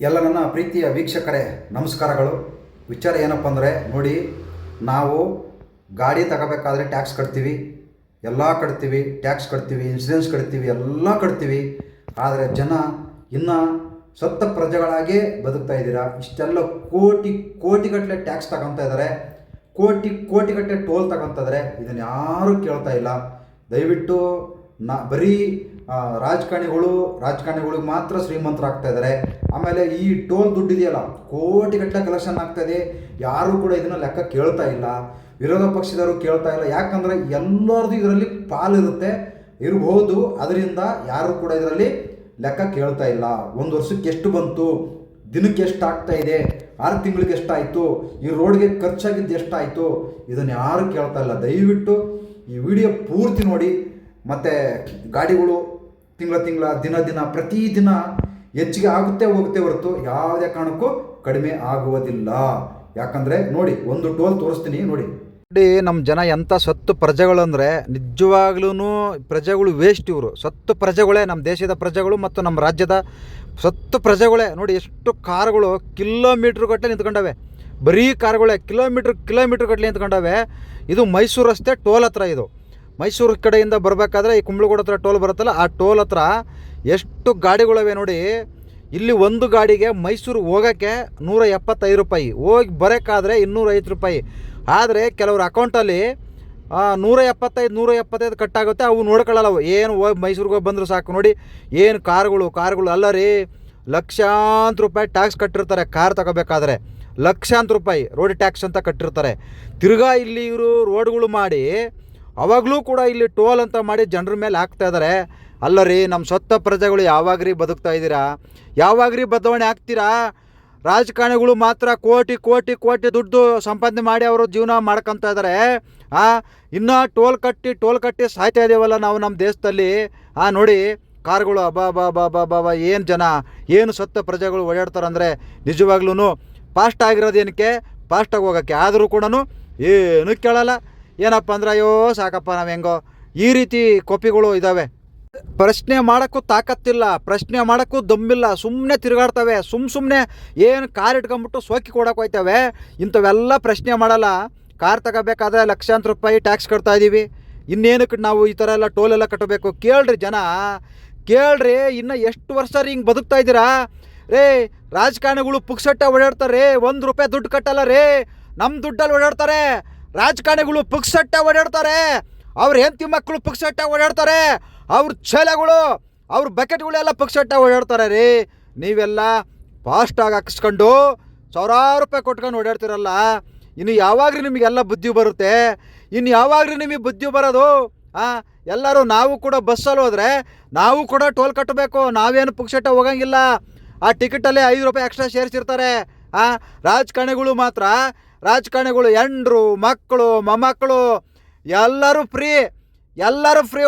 ಎಲ್ಲ ನನ್ನ ಪ್ರೀತಿಯ ವೀಕ್ಷಕರೇ ನಮಸ್ಕಾರಗಳು. ವಿಚಾರ ಏನಪ್ಪ ಅಂದರೆ ನೋಡಿ, ನಾವು ಗಾಡಿ ತಗೋಬೇಕಾದ್ರೆ ಟ್ಯಾಕ್ಸ್ ಕಟ್ತೀವಿ, ಎಲ್ಲ ಕಟ್ತೀವಿ, ಟ್ಯಾಕ್ಸ್ ಕಟ್ತೀವಿ, ಇನ್ಸೂರೆನ್ಸ್ ಕಟ್ತೀವಿ, ಎಲ್ಲ ಕಟ್ತೀವಿ. ಆದರೆ ಜನ ಇನ್ನು ಸತ್ತ ಪ್ರಜೆಗಳಾಗೇ ಬದುಕ್ತಾ ಇದ್ದೀರಾ. ಇಷ್ಟೆಲ್ಲ ಕೋಟಿಗಟ್ಟಲೆ ಟ್ಯಾಕ್ಸ್ ತಗೊತಾ ಇದ್ದಾರೆ, ಕೋಟಿಗಟ್ಟಲೆ ಟೋಲ್ ತಗೊತಾ ಇದ್ದಾರೆ. ಇದನ್ನು ಯಾರೂ ಕೇಳ್ತಾ ಇಲ್ಲ. ದಯವಿಟ್ಟು ಬರೀ ರಾಜಕಾರಣಿಗಳಿಗೆ ಮಾತ್ರ ಶ್ರೀಮಂತರಾಗ್ತಾ ಇದ್ದಾರೆ. ಆಮೇಲೆ ಈ ಟೋಲ್ ದುಡ್ಡು ಇದೆಯಲ್ಲ, ಕೋಟಿಗಟ್ಟಲೆ ಕಲೆಕ್ಷನ್ ಆಗ್ತಾಯಿದೆ. ಯಾರೂ ಕೂಡ ಇದನ್ನು ಲೆಕ್ಕ ಕೇಳ್ತಾ ಇಲ್ಲ. ವಿರೋಧ ಪಕ್ಷದವರು ಕೇಳ್ತಾ ಇಲ್ಲ. ಯಾಕಂದರೆ ಎಲ್ಲರದ್ದು ಇದರಲ್ಲಿ ಪಾಲಿರುತ್ತೆ ಇರಬಹುದು. ಅದರಿಂದ ಯಾರು ಕೂಡ ಇದರಲ್ಲಿ ಲೆಕ್ಕ ಕೇಳ್ತಾ ಇಲ್ಲ. ಒಂದು ವರ್ಷಕ್ಕೆ ಎಷ್ಟು ಬಂತು, ದಿನಕ್ಕೆ ಎಷ್ಟು ಆಗ್ತಾ ಇದೆ, 6 ತಿಂಗಳಿಗೆ ಎಷ್ಟಾಯಿತು, ಈ ರೋಡ್ಗೆ ಖರ್ಚಾಗಿದ್ದು ಎಷ್ಟಾಯಿತು, ಇದನ್ನು ಯಾರು ಕೇಳ್ತಾ ಇಲ್ಲ. ದಯವಿಟ್ಟು ಈ ವಿಡಿಯೋ ಪೂರ್ತಿ ನೋಡಿ. ಮತ್ತು ಗಾಡಿಗಳು ದಿನ ಪ್ರತಿದಿನ ಹೆಚ್ಚಿಗೆ ಆಗುತ್ತೆ ಹೋಗುತ್ತೆ ಹೊರತು ಯಾವುದೇ ಕಾರಣಕ್ಕೂ ಕಡಿಮೆ ಆಗುವುದಿಲ್ಲ. ಯಾಕಂದರೆ ನೋಡಿ, ಒಂದು ಟೋಲ್ ತೋರಿಸ್ತೀನಿ ನೋಡಿ. ನಮ್ಮ ಜನ ಎಂಥ ಸತ್ತು ಪ್ರಜೆಗಳು ಅಂದರೆ ನಿಜವಾಗ್ಲೂ ಪ್ರಜೆಗಳು ವೇಸ್ಟ್. ಇವರು ಸತ್ತು ಪ್ರಜೆಗಳೇ, ನಮ್ಮ ದೇಶದ ಪ್ರಜೆಗಳು ಮತ್ತು ನಮ್ಮ ರಾಜ್ಯದ ಸತ್ತು ಪ್ರಜೆಗಳೇ. ನೋಡಿ ಎಷ್ಟು ಕಾರುಗಳು ಕಿಲೋಮೀಟ್ರ್ ಗಟ್ಟಲೆ ನಿಂತ್ಕೊಂಡವೆ. ಬರೀ ಕಾರುಗಳೇ ಕಿಲೋಮೀಟ್ರ್ ಗಟ್ಟಲೆ ನಿಂತ್ಕೊಂಡವೆ. ಇದು ಮೈಸೂರು ರಸ್ತೆ ಟೋಲ್ ಹತ್ರ. ಇದು ಮೈಸೂರು ಕಡೆಯಿಂದ ಬರಬೇಕಾದ್ರೆ ಈ ಕುಂಬ್ಳಗೋಡ ಹತ್ರ ಟೋಲ್ ಬರುತ್ತಲ್ಲ, ಆ ಟೋಲ್ ಹತ್ರ ಎಷ್ಟು ಗಾಡಿಗಳಿವೆ ನೋಡಿ. ಇಲ್ಲಿ ಒಂದು ಗಾಡಿಗೆ ಮೈಸೂರು ಹೋಗೋಕ್ಕೆ 175 ರೂಪಾಯಿ, ಹೋಗಿ ಬರೋಕ್ಕಾದರೆ 205 ರೂಪಾಯಿ. ಆದರೆ ಕೆಲವ್ರ ಅಕೌಂಟಲ್ಲಿ 175 ಕಟ್ಟಾಗುತ್ತೆ. ಅವು ನೋಡ್ಕೊಳ್ಳಲ್ಲ. ಏನು ಹೋಗಿ ಮೈಸೂರಿಗೆ ಹೋಗಿ ಬಂದರೂ ಸಾಕು. ನೋಡಿ ಏನು ಕಾರುಗಳು ಅಲ್ಲ ರೀ, ಲಕ್ಷಾಂತರ ರೂಪಾಯಿ ಟ್ಯಾಕ್ಸ್ ಕಟ್ಟಿರ್ತಾರೆ. ಕಾರ್ ತಗೋಬೇಕಾದ್ರೆ ಲಕ್ಷಾಂತರ ರೂಪಾಯಿ ರೋಡ್ ಟ್ಯಾಕ್ಸ್ ಅಂತ ಕಟ್ಟಿರ್ತಾರೆ. ತಿರ್ಗಾ ಇಲ್ಲಿ ಇವರು ರೋಡ್ಗಳು ಮಾಡಿ ಅವಾಗಲೂ ಕೂಡ ಇಲ್ಲಿ ಟೋಲ್ ಅಂತ ಮಾಡಿ ಜನರ ಮೇಲೆ ಹಾಕ್ತಾ ಇದ್ದಾರೆ. ಅಲ್ಲ ರೀ, ನಮ್ಮ ಸತ್ತ ಪ್ರಜೆಗಳು ಯಾವಾಗ್ರಿ ಬದುಕ್ತಾ ಇದ್ದೀರಾ? ಯಾವಾಗ್ರಿ ಬದಲಾವಣೆ ಆಗ್ತೀರಾ? ರಾಜಕಾರಣಿಗಳು ಮಾತ್ರ ಕೋಟಿ ದುಡ್ಡು ಸಂಪಾದನೆ ಮಾಡಿ ಅವರು ಜೀವನ ಮಾಡ್ಕೊತಾ ಇದ್ದಾರೆ. ಇನ್ನೂ ಟೋಲ್ ಕಟ್ಟಿ ಸಾಯ್ತಾ ಇದ್ದೇವಲ್ಲ ನಾವು ನಮ್ಮ ದೇಶದಲ್ಲಿ. ನೋಡಿ ಕಾರುಗಳು ಅಬ್ಬಾ ಏನು ಜನ, ಏನು ಸತ್ತ ಪ್ರಜೆಗಳು ಓಡಾಡ್ತಾರಂದರೆ ನಿಜವಾಗ್ಲೂ ಫಾಸ್ಟ್ ಆಗಿರೋದು ಏನಕ್ಕೆ, ಫಾಸ್ಟಾಗಿ ಹೋಗೋಕ್ಕೆ. ಆದರೂ ಕೂಡ ಏನು ಕೇಳಲ್ಲ. ಏನಪ್ಪ ಅಂದ್ರೆ ಅಯ್ಯೋ ಸಾಕಪ್ಪ ನಾವು ಹೆಂಗೋ, ಈ ರೀತಿ ಕಾಪಿಗಳು ಇದ್ದಾವೆ. ಪ್ರಶ್ನೆ ಮಾಡೋಕ್ಕೂ ತಾಕತ್ತಿಲ್ಲ, ಪ್ರಶ್ನೆ ಮಾಡೋಕ್ಕೂ ದಮ್ಮಿಲ್ಲ. ಸುಮ್ಮನೆ ತಿರುಗಾಡ್ತವೆ. ಸುಮ್ಮನೆ ಏನು ಕಾರ್ ಇಟ್ಕೊಂಬಿಟ್ಟು ಸೋಕಿ ಕೊಡೋಕೆ ಹೋಯ್ತವೆ. ಇಂಥವೆಲ್ಲ ಪ್ರಶ್ನೆ ಮಾಡಲ್ಲ. ಕಾರ್ ತಗೋಬೇಕಾದ್ರೆ ಲಕ್ಷಾಂತರ ರೂಪಾಯಿ ಟ್ಯಾಕ್ಸ್ ಕಟ್ತಾ ಇದ್ದೀವಿ. ಇನ್ನೇನಕ್ಕೆ ನಾವು ಈ ಥರ ಎಲ್ಲ ಟೋಲ್ ಎಲ್ಲ ಕಟ್ಟಬೇಕು? ಕೇಳ್ರಿ ಜನ, ಕೇಳ್ರಿ. ಇನ್ನು ಎಷ್ಟು ವರ್ಷ ರೀ ಹಿಂಗೆ ಬದುಕ್ತಾ ಇದ್ದೀರಾ ರೇ? ರಾಜಕಾರಣಿಗಳು ಪುಕ್ಸಟ್ಟೆ ಓಡಾಡ್ತಾರೆ. 1 ರೂಪಾಯಿ ದುಡ್ಡು ಕಟ್ಟಲ್ಲ ರೇ, ನಮ್ಮ ದುಡ್ಡಲ್ಲಿ ಓಡಾಡ್ತಾರೆ. ರಾಜಕಾರಣಿಗಳು ಪುಕ್ಸಟ್ಟೆ ಓಡಾಡ್ತಾರೆ. ಅವ್ರ ಹೆಂಡತಿ ಮಕ್ಕಳು ಪುಕ್ಸಟ್ಟೆ ಓಡಾಡ್ತಾರೆ. ಅವ್ರ ಛಲಗಳು, ಅವ್ರ ಬಕೆಟ್ಗಳೆಲ್ಲ ಪುಕ್ಸಟ್ಟೆ ಓಡಾಡ್ತಾರೆ ರೀ. ನೀವೆಲ್ಲ ಫಾಸ್ಟಾಗಿ ಹಾಕಿಸ್ಕೊಂಡು ಸಾವಿರಾರು ರೂಪಾಯಿ ಕೊಟ್ಕೊಂಡು ಓಡಾಡ್ತಿರಲ್ಲ. ಇನ್ನು ಯಾವಾಗ್ರಿ ನಿಮಗೆಲ್ಲ ಬುದ್ಧಿ ಬರುತ್ತೆ? ಇನ್ನು ಯಾವಾಗ್ರಿ ನಿಮಗೆ ಬುದ್ಧಿ ಬರೋದು? ಎಲ್ಲರೂ ನಾವು ಕೂಡ ಬಸ್ಸಲ್ಲಿ ಹೋದರೆ ನಾವು ಕೂಡ ಟೋಲ್ ಕಟ್ಟಬೇಕು. ನಾವೇನು ಪುಕ್ಸಟ್ಟೆ ಹೋಗಂಗಿಲ್ಲ. ಆ ಟಿಕೆಟಲ್ಲೇ 5 ರೂಪಾಯಿ ಎಕ್ಸ್ಟ್ರಾ ಸೇರಿಸಿರ್ತಾರೆ. ರಾಜಕಾರಣಿಗಳು ಹೆಂಡ್ರು ಮಕ್ಕಳು ಮೊಮ್ಮಕ್ಕಳು ಎಲ್ಲರೂ ಫ್ರೀ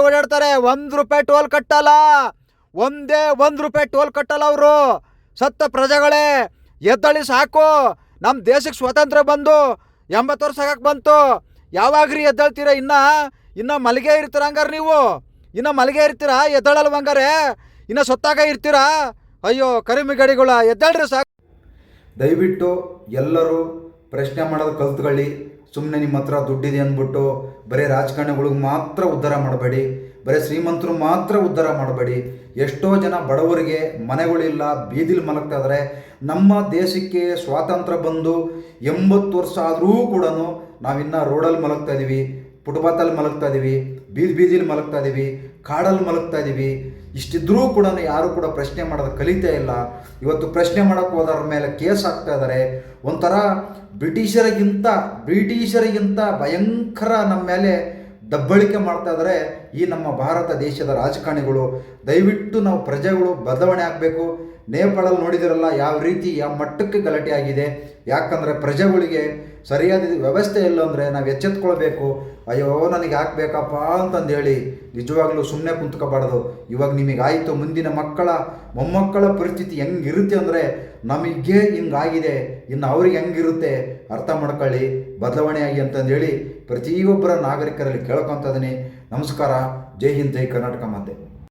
ಓಡಾಡ್ತಾರೆ. 1 ರೂಪಾಯಿ ಟೋಲ್ ಕಟ್ಟಲ್ಲ. ಒಂದೇ 1 ರೂಪಾಯಿ ಟೋಲ್ ಕಟ್ಟಲ್ಲ ಅವರು. ಸತ್ತ ಪ್ರಜೆಗಳೇ ಎದ್ದಳಿ ಸಾಕು. ನಮ್ಮ ದೇಶಕ್ಕೆ ಸ್ವಾತಂತ್ರ್ಯ ಬಂದು 80 ವರ್ಷ ಆಗಕ್ಕೆ ಬಂತು. ಯಾವಾಗ್ರಿ ಎದ್ದಳ್ತೀರ? ಇನ್ನು ಮಲಗೇ ಇರ್ತೀರ ಹಂಗಾರೆ ನೀವು? ಇನ್ನು ಮಲಗೇ ಇರ್ತೀರಾ? ಎದ್ದಳಲ್ವ ಹಂಗಾರೆ? ಇನ್ನು ಸತ್ತಾಗ ಇರ್ತೀರಾ? ಅಯ್ಯೋ ಕರಿಮಿಗಡಿಗಳ, ಎದ್ದಳ್ರಿ ಸಾಕು. ದಯವಿಟ್ಟು ಎಲ್ಲರೂ ಪ್ರಶ್ನೆ ಮಾಡೋದು ಕಲ್ತ್ಕೊಳ್ಳಿ. ಸುಮ್ಮನೆ ನಿಮ್ಮ ಹತ್ರ ದುಡ್ಡಿದೆ ಅಂದ್ಬಿಟ್ಟು ಬರೀ ರಾಜಕಾರಣಿಗಳಿಗೆ ಮಾತ್ರ ಉದ್ಧಾರ ಮಾಡಬೇಡಿ, ಬರೀ ಶ್ರೀಮಂತರು ಮಾತ್ರ ಉದ್ಧಾರ ಮಾಡಬೇಡಿ. ಎಷ್ಟೋ ಜನ ಬಡವರಿಗೆ ಮನೆಗಳಿಲ್ಲ, ಬೀದಿಲಿ ಮಲಗ್ತಾ ಇದ್ದಾರೆ. ನಮ್ಮ ದೇಶಕ್ಕೆ ಸ್ವಾತಂತ್ರ್ಯ ಬಂದು 80 ವರ್ಷ ಆದರೂ ಕೂಡ ನಾವಿನ್ನೂ ರೋಡಲ್ಲಿ ಮಲಗ್ತಾ ಇದ್ದೀವಿ, ಫುಟ್ಪಾತಲ್ಲಿ ಮಲಗ್ತಾ ಇದ್ದೀವಿ, ಬೀದಿಲಿ ಮಲಗ್ತಾ ಇದ್ದೀವಿ, ಕಾಡಲ್ಲಿ ಮಲಗ್ತಾ ಇದ್ದೀವಿ. ಇಷ್ಟಿದ್ರೂ ಕೂಡ ಯಾರು ಕೂಡ ಪ್ರಶ್ನೆ ಮಾಡೋದು ಕಲಿತಾ ಇಲ್ಲ. ಇವತ್ತು ಪ್ರಶ್ನೆ ಮಾಡೋಕ್ಕೆ ಹೋದವ್ರ ಮೇಲೆ ಕೇಸ್ ಹಾಕ್ತಾ ಇದ್ದಾರೆ. ಒಂಥರ ಬ್ರಿಟಿಷರಿಗಿಂತ ಭಯಂಕರ ನಮ್ಮ ಮೇಲೆ ದಬ್ಬಳಿಕೆ ಮಾಡ್ತಾ ಇದ್ದಾರೆ ಈ ನಮ್ಮ ಭಾರತ ದೇಶದ ರಾಜಕಾರಣಿಗಳು. ದಯವಿಟ್ಟು ನಾವು ಪ್ರಜೆಗಳು ಬದಲಾವಣೆ ಆಗಬೇಕು. ನೇಪಾಳಲ್ಲಿ ನೋಡಿದಿರಲ್ಲ ಯಾವ ಮಟ್ಟಕ್ಕೆ ಗಲಾಟೆ ಆಗಿದೆ. ಯಾಕಂದರೆ ಪ್ರಜೆಗಳಿಗೆ ಸರಿಯಾದ ವ್ಯವಸ್ಥೆ ಇಲ್ಲ ಅಂದರೆ ನಾವು ಎಚ್ಚೆತ್ಕೊಳ್ಬೇಕು. ಅಯ್ಯೋ ನನಗೆ ಹಾಕ್ಬೇಕಪ್ಪ ಅಂತಂದೇಳಿ ನಿಜವಾಗ್ಲೂ ಸುಮ್ಮನೆ ಕುಂತ್ಕೋಬಾರ್ದು. ಇವಾಗ ನಿಮಗಾಯಿತು, ಮುಂದಿನ ಮೊಮ್ಮಕ್ಕಳ ಪರಿಸ್ಥಿತಿ ಹೆಂಗಿರುತ್ತೆ ಅಂದರೆ ನಮಗೆ ಹಿಂಗಾಗಿದೆ, ಇನ್ನು ಅವ್ರಿಗೆ ಹೆಂಗಿರುತ್ತೆ ಅರ್ಥ ಮಾಡ್ಕೊಳ್ಳಿ, ಬದಲಾವಣೆ ಆಗಿ ಅಂತಂದೇಳಿ ಪ್ರತಿಯೊಬ್ಬರ ನಾಗರಿಕರಲ್ಲಿ ಕೇಳ್ಕೊತಿದ್ದೀನಿ. ನಮಸ್ಕಾರ. ಜೈ ಹಿಂದ್, ಜೈ ಕರ್ನಾಟಕ ಮಾತೆ.